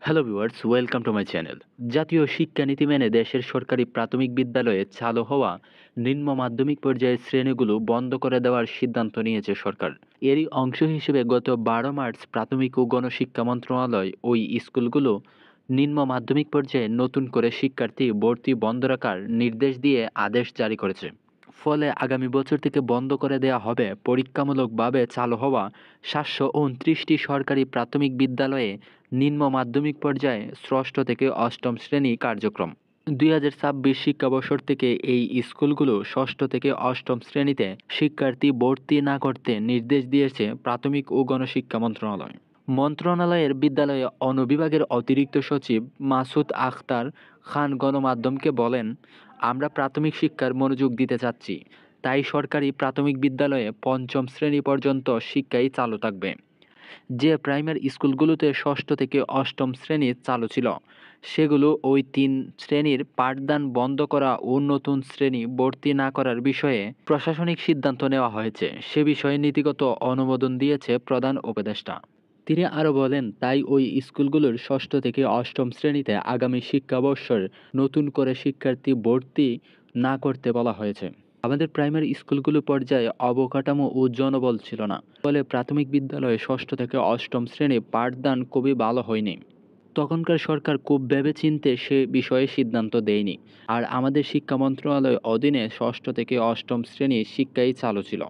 Hello viewers, welcome to my channel. জাতীয় শিক্ষানীতি মেনে দেশের সরকারি প্রাথমিক বিদ্যালয়ে চালু হওয়া নিম্ন মাধ্যমিক পর্যায়ের শ্রেণীগুলো বন্ধ করে দেওয়ার সিদ্ধান্ত নিয়েছে সরকার। এরই অংশ হিসেবে গত 12 মার্চ প্রাথমিক ও গণশিক্ষা মন্ত্রণালয় ওই স্কুলগুলো নিম্ন মাধ্যমিক পর্যায়ে নতুন করে শিক্ষার্থী ভর্তি বন্ধ রাখার নির্দেশ দিয়ে আদেশ জারি করেছে। ফলে আগামী বছর থেকে বন্ধ করে দেয়া হবে পরীক্ষামূলকভাবে চালু হওয়া ৭২৯টি সরকারি প্রাথমিক বিদ্যালয়ে নিম্ন মাধ্যমিক পর্যায়ে ষষ্ঠ থেকে অষ্টম শ্রেণী কার্যক্রম। ২০২৬ শিক্ষাবর্ষ থেকে এই স্কুলগুলো ষষ্ঠ থেকে অষ্টম শ্রেণীতে শিক্ষার্থী ভর্তি না করতে নির্দেশ দিয়েছে প্রাথমিক ও গণশিক্ষা মন্ত্রণালয়। মন্ত্রণালয়ের বিদ্যালয়ে অনুবিভাগের অতিরিক্ত সচিব মাসুদ আখতার খান গণমাধ্যমকে বলেন, আমরা প্রাথমিক শিক্ষার মনোযোগ দিতে চাচ্ছি, তাই সরকারি প্রাথমিক বিদ্যালয়ে পঞ্চম শ্রেণী পর্যন্ত শিক্ষাই চালু থাকবে। যে প্রাইমারি স্কুলগুলোতে ষষ্ঠ থেকে অষ্টম শ্রেণী চালু ছিল, সেগুলো ওই ৩ শ্রেণীর পাঠদান বন্ধ করা ও নতুন শ্রেণী ভর্তি না করার বিষয়ে প্রশাসনিক সিদ্ধান্ত নেওয়া হয়েছে। সে বিষয়ে নীতিগত অনুমোদন দিয়েছে প্রধান উপদেষ্টা। তিনি আরও বলেন, তাই ওই স্কুলগুলোর ষষ্ঠ থেকে অষ্টম শ্রেণীতে আগামী শিক্ষাবর্ষের নতুন করে শিক্ষার্থী ভর্তি না করতে বলা হয়েছে। আমাদের প্রাইমারি স্কুলগুলো পর্যায়ে অবকাঠামো ও জনবল ছিল না, ফলে প্রাথমিক বিদ্যালয়ে ষষ্ঠ থেকে অষ্টম শ্রেণী পাঠদান খুবই ভালো হয়নি। তখনকার সরকার খুব ভেবেচিন্তে সে বিষয়ে সিদ্ধান্ত দেয়নি। আর আমাদের শিক্ষা মন্ত্রণালয়ের অধীনে ষষ্ঠ থেকে অষ্টম শ্রেণীর শিক্ষাই চালু ছিল।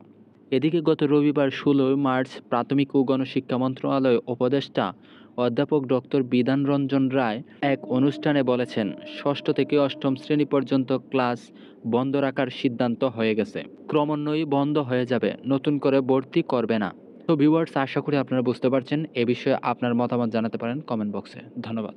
এদিকে গত রবিবার ১৬ মার্চ প্রাথমিক ও গণশিক্ষা মন্ত্রণালয়ের উপদেষ্টা অধ্যাপক ডক্টর বিধান রঞ্জন রায় এক অনুষ্ঠানে বলেছেন, ষষ্ঠ থেকে অষ্টম শ্রেণী পর্যন্ত ক্লাস বন্ধ রাখার সিদ্ধান্ত হয়ে গেছে। ক্রমান্বয়ে বন্ধ হয়ে যাবে, নতুন করে ভর্তি করবে না। তো ভিউয়ার্স, আশা করি আপনারা বুঝতে পারছেন। এ বিষয়ে আপনার মতামত জানাতে পারেন কমেন্ট বক্সে। ধন্যবাদ।